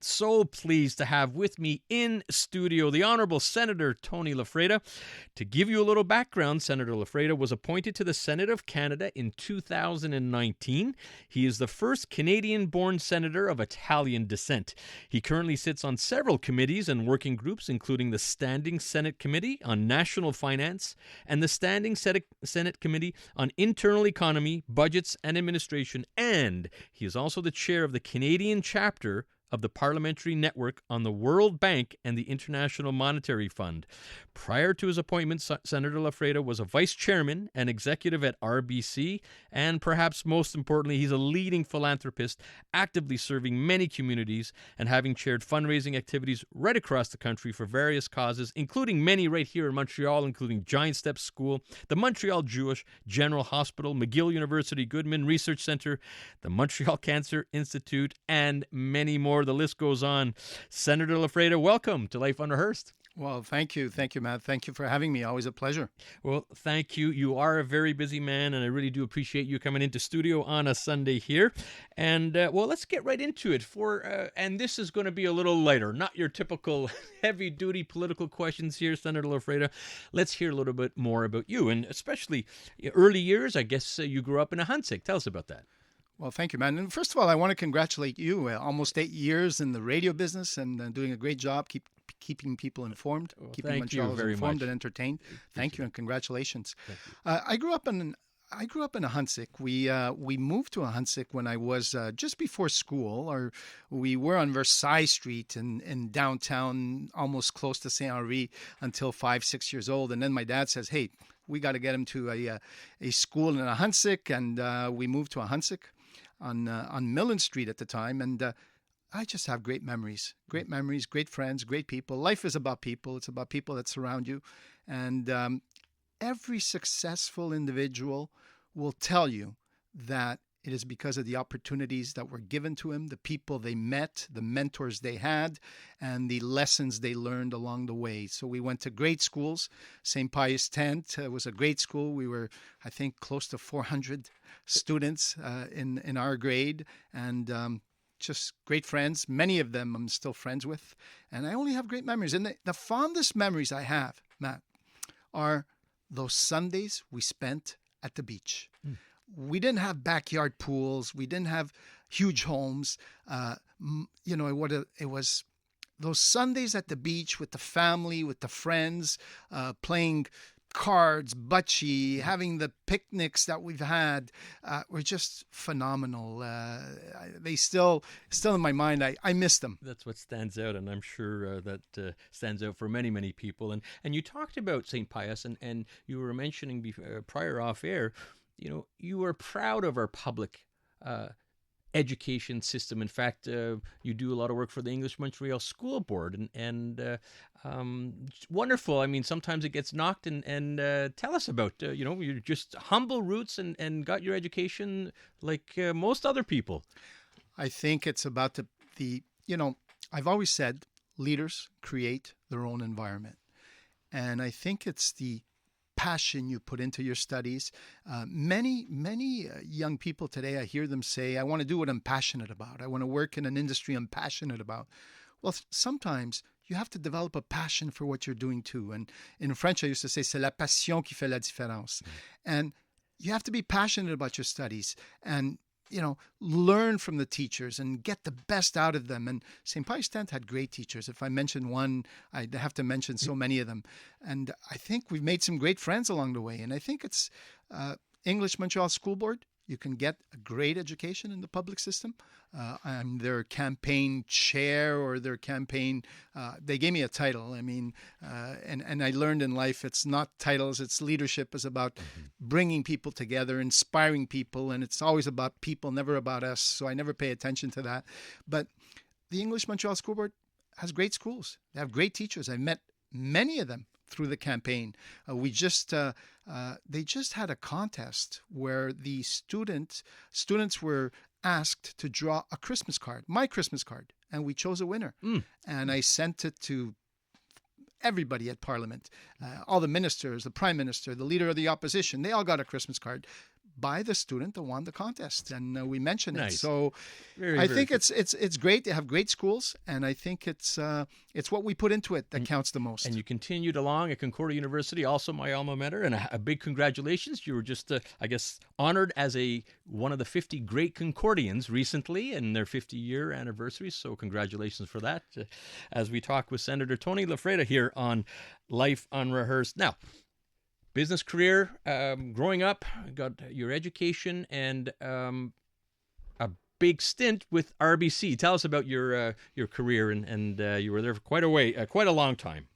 so pleased to have with me in studio the Honourable Senator Tony Loffreda. To give you a little background, Senator Loffreda was appointed to the Senate of Canada in 2019. He is the first Canadian-born senator of Italian descent. He currently sits on several committees and working groups, including the Standing Senate Committee on National Finance and the Standing Senate Committee on Internal Economy, Budgets and Administration, and he is also the chair of the Canadian chapter of the Parliamentary Network on the World Bank and the International Monetary Fund. Prior to his appointment, Senator Loffreda was a vice chairman and executive at RBC, and perhaps most importantly, he's a leading philanthropist, actively serving many communities and having chaired fundraising activities right across the country for various causes, including many right here in Montreal, including Giant Steps School, the Montreal Jewish General Hospital, McGill University Goodman Research Center, the Montreal Cancer Institute, and many more. The list goes on. Senator Loffreda, welcome to Life Unrehearsed. Well, thank you. Thank you, Matt. Thank you for having me. Always a pleasure. Well, thank you. You are a very busy man, and I really do appreciate you coming into studio on a Sunday here. And, well, let's get right into it. And this is going to be a little lighter, not your typical heavy-duty political questions here, Senator Loffreda. Let's hear a little bit more about you, and especially early years. I guess you grew up in a Huntsic. Tell us about that. That's what stands out, and I'm sure that stands out for many, many people. And you talked about St. Pius, and you were mentioning prior off air, you were proud of our public education system. In fact, you do a lot of work for the English Montreal School Board, and wonderful. I mean, sometimes it gets knocked, and tell us about, you're just humble roots and got your education like most other people. I think it's about I've always said leaders create their own environment. And I think it's the passion you put into your studies. Many young people today, I hear them say, "I want to do what I'm passionate about. I want to work in an industry I'm passionate about." Well, sometimes you have to develop a passion for what you're doing too. And in French, I used to say, "C'est la passion qui fait la différence." And you have to be passionate about your studies and learn from the teachers and get the best out of them. And St. Pius X had great teachers. If I mention one, I'd have to mention so many of them. And I think we've made some great friends along the way. And I think it's English Montreal School Board. You can get a great education in the public system. I'm their campaign chair or their campaign. They gave me a title. I mean, and I learned in life it's not titles. It's leadership. Is about bringing people together, inspiring people, and it's always about people, never about us. So I never pay attention to that. But the English Montreal School Board has great schools. They have great teachers. I've met many of them through the campaign. They just had a contest where the students were asked to draw a Christmas card, my Christmas card, and we chose a winner. And I sent it to everybody at Parliament, all the ministers, the Prime Minister, the Leader of the Opposition. They all got a Christmas card. by the student that won the contest, and we mentioned it. Nice. So I think it's great to have great schools, and I think it's what we put into it that counts the most. And you continued along at Concordia University, also my alma mater, and a big congratulations. You were just, I guess, honored as one of the 50 great Concordians recently in their 50-year anniversary. So congratulations for that. As we talk with Senator Tony Loffreda here on Life Unrehearsed. Now, business career, growing up, got your education and a big stint with RBC. Tell us about your career, and you were there for quite a long time.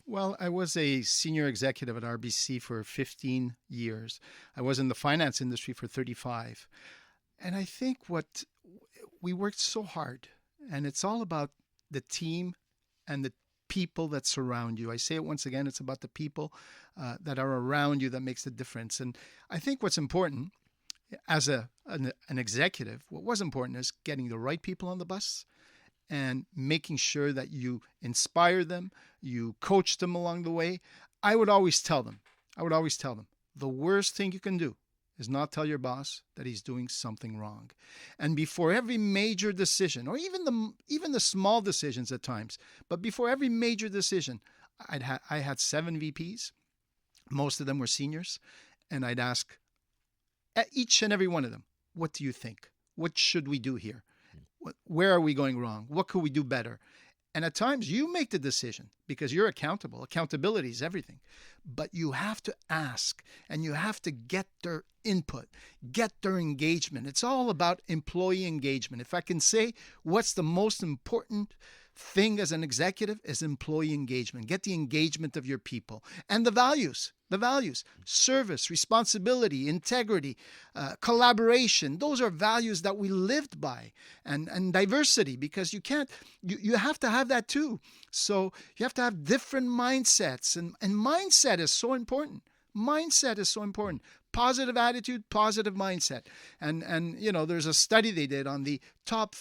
Well, I was a senior executive at RBC for 15 years. I was in the finance industry for 35. And I think we worked so hard, and it's all about the team and the people that surround you. I say it once again, it's about the people that are around you that makes the difference. And I think what's important as an executive, what was important is getting the right people on the bus and making sure that you inspire them, you coach them along the way. I would always tell them, the worst thing you can do is not tell your boss that he's doing something wrong. And before every major decision, or even the small decisions at times, but before every major decision, I had 7 VPs. Most of them were seniors. And I'd ask each and every one of them, what do you think? What should we do here? Where are we going wrong? What could we do better? And at times you make the decision because you're accountable. Accountability is everything. But you have to ask, and you have to get their input, get their engagement. It's all about employee engagement. If I can say what's the most important thing as an executive is employee engagement. Get the engagement of your people and the values, service, responsibility, integrity, collaboration. Those are values that we lived by, and diversity, because you have to have that too. So you have to have different mindsets, and mindset is so important. Positive attitude, positive mindset. And there's a study they did on the top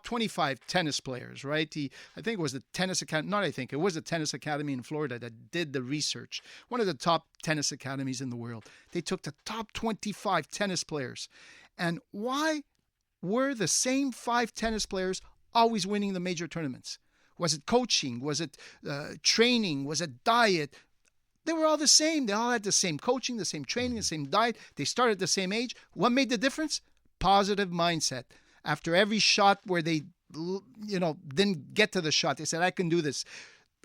25 tennis players, right? I think it was the Tennis Academy, it was the Tennis Academy in Florida that did the research. One of the top tennis academies in the world. They took the top 25 tennis players. And why were the same 5 tennis players always winning the major tournaments? Was it coaching? Was it training? Was it diet? They were all the same. They all had the same coaching, the same training, the same diet. They started at the same age. What made the difference? Positive mindset. After every shot where they, didn't get to the shot, they said, I can do this.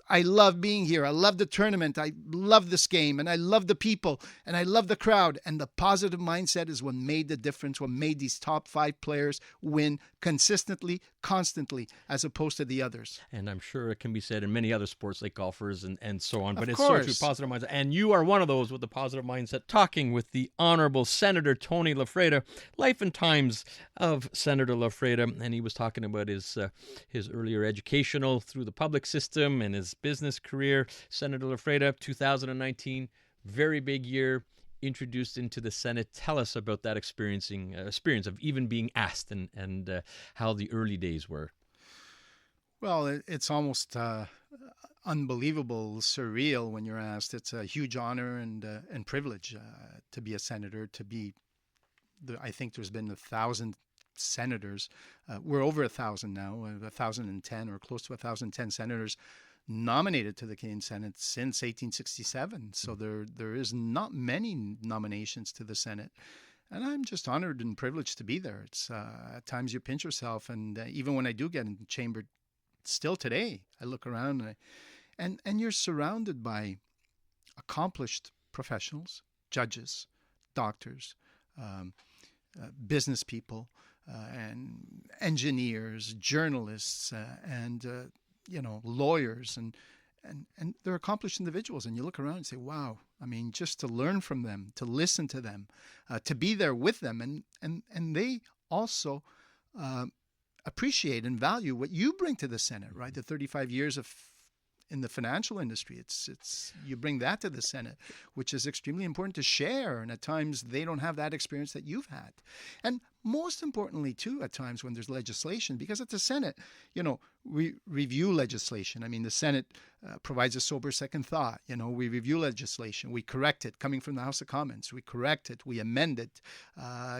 I love being here. I love the tournament. I love this game, and I love the people, and I love the crowd. And the positive mindset is what made the difference, what made these top 5 players win consistently, constantly, as opposed to the others. And I'm sure it can be said in many other sports like golfers and so on. But Of it course. starts with positive mindset. And you are one of those with the positive mindset, talking with the Honourable Senator Tony Loffreda, life and times of Senator Loffreda. And he was talking about his earlier educational through the public system and his business career. Senator Loffreda, 2019, very big year, introduced into the Senate. Tell us about that experience of even being asked and how the early days were. Well, it's almost unbelievable, surreal when you're asked. It's a huge honor and privilege to be a senator, I think there's been 1,000 senators. We're over 1,000 now, 1,010 or close to 1,010 senators nominated to the Canadian Senate since 1867. So there is not many nominations to the Senate. And I'm just honored and privileged to be there. It's at times you pinch yourself. And even when I do get in the chamber, still today, I look around and you're surrounded by accomplished professionals, judges, doctors, business people, and engineers, journalists, and lawyers, and they're accomplished individuals. And you look around and say, wow, I mean, just to learn from them, to listen to them, to be there with them. And they also appreciate and value what you bring to the Senate, right? The 35 years of in the financial industry. It's you bring that to the Senate, which is extremely important to share. And at times they don't have that experience that you've had. And most importantly, too, at times when there's legislation, because at the Senate, we review legislation. I mean, the Senate provides a sober second thought. We review legislation. We correct it coming from the House of Commons. We correct it. We amend it,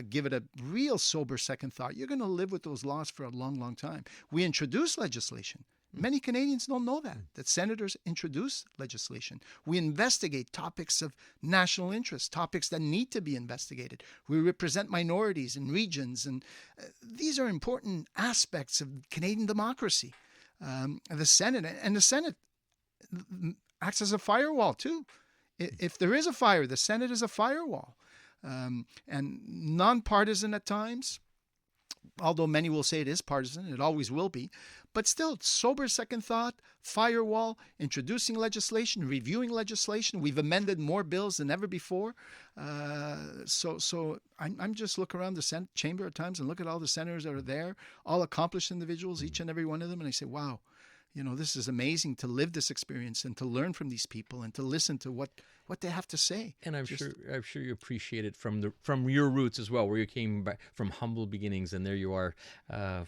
give it a real sober second thought. You're going to live with those laws for a long, long time. We introduce legislation. Many Canadians don't know that senators introduce legislation. We investigate topics of national interest, topics that need to be investigated. We represent minorities and regions, and these are important aspects of Canadian democracy. The Senate acts as a firewall too. If there is a fire, the Senate is a firewall, and nonpartisan at times. Although many will say it is partisan, it always will be. But still, sober second thought, firewall, introducing legislation, reviewing legislation. We've amended more bills than ever before. So I'm just look around the Senate chamber at times and look at all the senators that are there, all accomplished individuals, each and every one of them, and I say, wow, this is amazing to live this experience and to learn from these people and to listen to what they have to say. And I'm sure you appreciate it from your roots as well, where you came back from humble beginnings, and there you are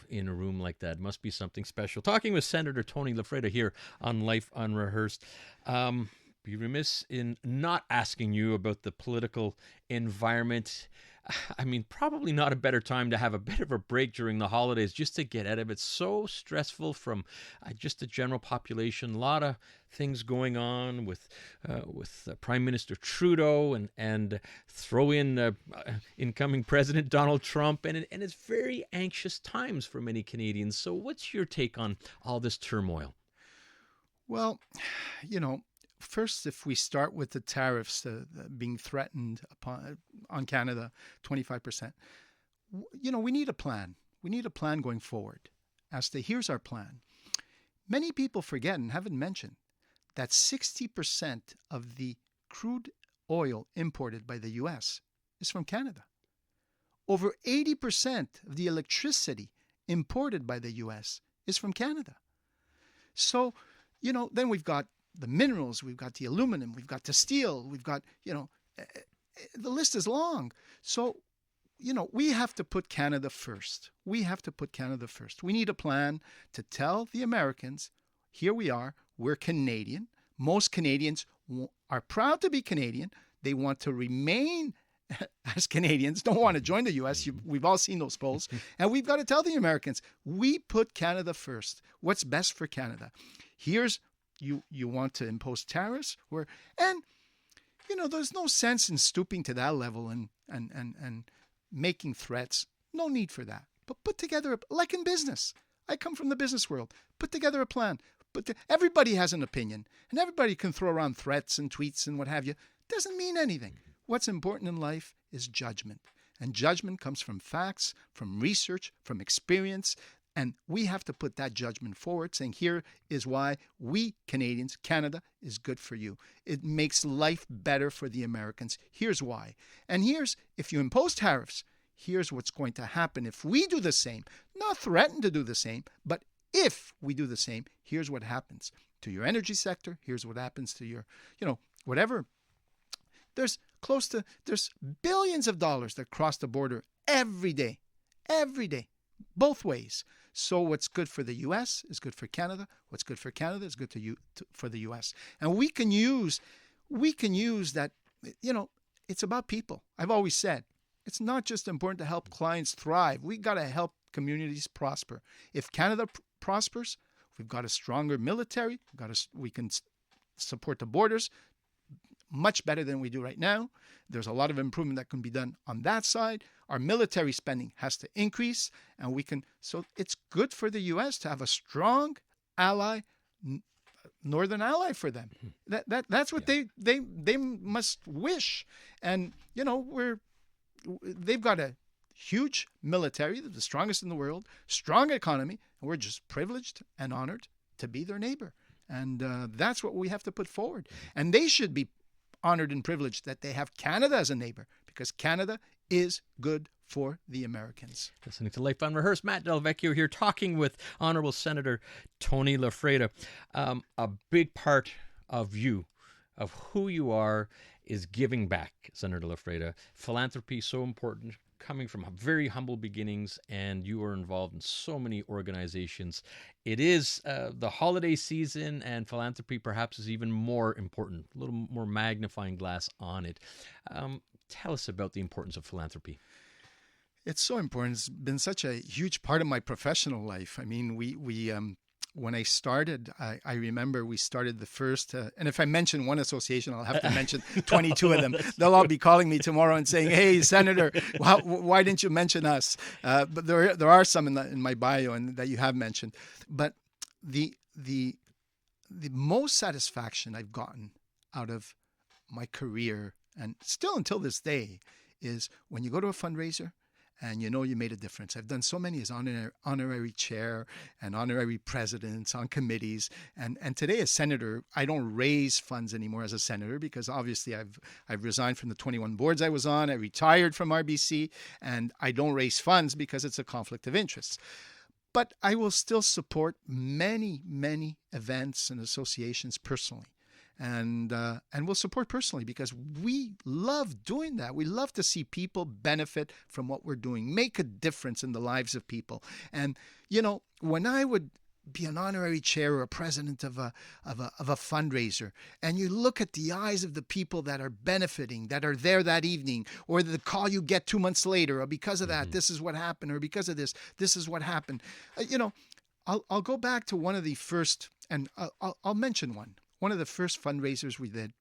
in a room like that. Must be something special. Talking with Senator Tony Loffreda here on Life Unrehearsed. Be remiss in not asking you about the political environment. I mean, probably not a better time to have a bit of a break during the holidays just to get out of it. So stressful from just the general population. A lot of things going on with Prime Minister Trudeau and throw in incoming President Donald Trump. And it's very anxious times for many Canadians. So what's your take on all this turmoil? Well, first, if we start with the tariffs being threatened on Canada, 25%, we need a plan. We need a plan going forward. Here's our plan. Many people forget and haven't mentioned that 60% of the crude oil imported by the U.S. is from Canada. Over 80% of the electricity imported by the U.S. is from Canada. So, then we've got the minerals, we've got the aluminum, we've got the steel, we've got, the list is long. So, we have to put Canada first. We need a plan to tell the Americans, here we are, we're Canadian. Most Canadians are proud to be Canadian. They want to remain as Canadians, don't want to join the U.S. We've all seen those polls. And we've got to tell the Americans, we put Canada first. What's best for Canada? Here's you want to impose tariffs, there's no sense in stooping to that level and making threats. No need for that. But put together, like in business. I come from the business world. Put together a plan. Everybody has an opinion, and everybody can throw around threats and tweets and what have you. Doesn't mean anything. What's important in life is judgment. And judgment comes from facts, from research, from experience. And we have to put that judgment forward, saying here is why we Canadians, Canada, is good for you. It makes life better for the Americans. Here's why. And if you impose tariffs, here's what's going to happen if we do the same. Not threaten to do the same, but if we do the same, here's what happens to your energy sector. Here's what happens to your, whatever. There's billions of dollars that cross the border every day, both ways. So what's good for the U.S. is good for Canada. What's good for Canada is good for the U.S. And we can use that, it's about people. I've always said, it's not just important to help clients thrive. We got to help communities prosper. If Canada prospers, we've got a stronger military. We can support the borders much better than we do right now. There's a lot of improvement that can be done on that side. Our military spending has to increase, and so it's good for the U.S. to have a strong ally, northern ally for them. That's what they must wish. And they've got a huge military, the strongest in the world, strong economy, and we're just privileged and honored to be their neighbor. And that's what we have to put forward. And they should be honored and privileged that they have Canada as a neighbor, because Canada is good for the Americans. Listening to Life Unrehearsed, Matt Del Vecchio here talking with Honourable Senator Tony Loffreda. A big part of you, of who you are, is giving back, Senator Loffreda. Philanthropy is so important, coming from very humble beginnings, and you are involved in so many organizations. It is the holiday season, and philanthropy perhaps is even more important, a little more magnifying glass on it. Tell us about the importance of philanthropy. It's so important. It's been such a huge part of my professional life. I mean, when I started, I remember we started the first, and if I mention one association, I'll have to mention 22 of them. They'll all be calling me tomorrow and saying, "Hey, Senator, why didn't you mention us?" But there are some in my bio and that you have mentioned. But the most satisfaction I've gotten out of my career, and still until this day, is when you go to a fundraiser and you know you made a difference. I've done so many as honorary chair and honorary presidents on committees. And today as senator, I don't raise funds anymore as a senator because obviously I've resigned from the 21 boards I was on. I retired from RBC, and I don't raise funds because it's a conflict of interest. But I will still support many, many events and associations personally. And we'll support personally because we love doing that. We love to see people benefit from what we're doing, make a difference in the lives of people. And, you know, when I would be an honorary chair or a president of a fundraiser, and you look at the eyes of the people that are benefiting, that are there that evening, or the call you get 2 months later, or because of that, this is what happened, or because of this is what happened. You know, I'll go back to one of the first, and I'll mention one. One of the first fundraisers we did,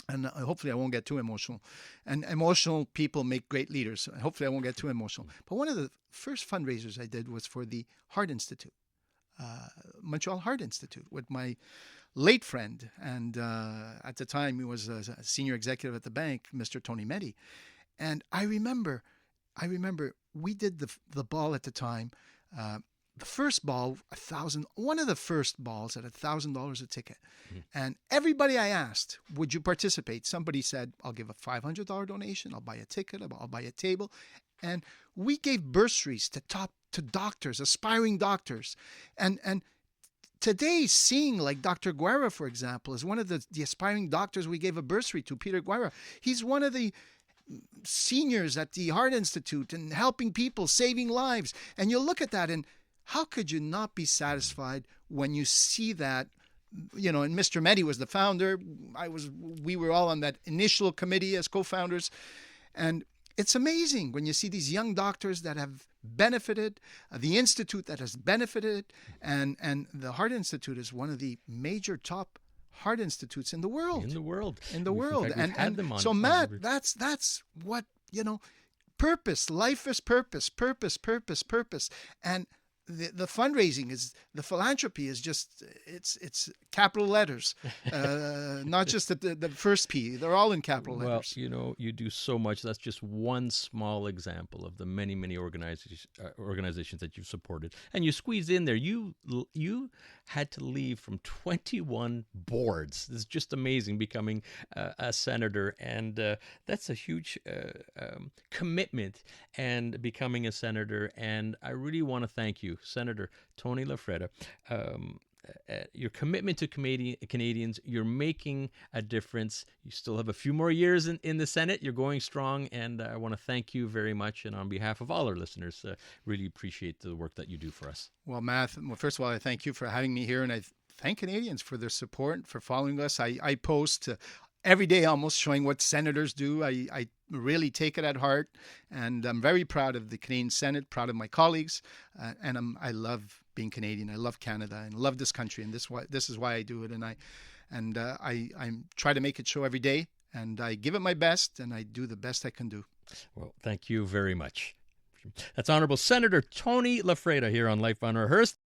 and hopefully I won't get too emotional, and emotional people make great leaders. Hopefully I won't get too emotional. But one of the first fundraisers I did was for the Heart Institute, Montreal Heart Institute, with my late friend, and at the time he was a senior executive at the bank, Mr. Tony Meddy. And I remember we did the ball at the time. The first ball, one of the first balls at $1,000 a ticket. And everybody I asked, would you participate? Somebody said, I'll give a $500 donation. I'll buy a ticket. I'll buy a table. And we gave bursaries to doctors, aspiring doctors. And today, seeing like Dr. Guerra, for example, is one of the aspiring doctors we gave a bursary to, Peter Guerra. He's one of the seniors at the Heart Institute and helping people, saving lives. And you look at that, and how could you not be satisfied when you see that? You know, and Mr. Meddy was the founder. We were all on that initial committee as co-founders. And it's amazing when you see these young doctors that have benefited, the institute that has benefited, and the Heart Institute is one of the major top heart institutes in the world. In the world. And so Matt, that's what, you know, purpose. Life is purpose. And the fundraising is, the philanthropy is just, it's capital letters, not just the first P. They're all in capital letters. Well, you know, you do so much. That's just one small example of the many, many organizations that you've supported. And you squeezed in there. You had to leave from 21 boards. This is just amazing, becoming a senator. And that's a huge commitment, and becoming a senator. And I really want to thank you, Senator Tony Loffreda. Your commitment to Canadians, you're making a difference. You still have a few more years in the Senate. You're going strong, and I want to thank you very much. And on behalf of all our listeners, really appreciate the work that you do for us. Well, Matt, first of all, I thank you for having me here, and I thank Canadians for their support, for following us. I post every day almost showing what senators do. I really take it at heart, and I'm very proud of the Canadian Senate, proud of my colleagues, and I love being Canadian. I love Canada and love this country, and this is why I do it. And I try to make it show every day, and I give it my best, and I do the best I can do. Well, thank you very much. That's Honourable Senator Tony Loffreda here on Life Unrehearsed.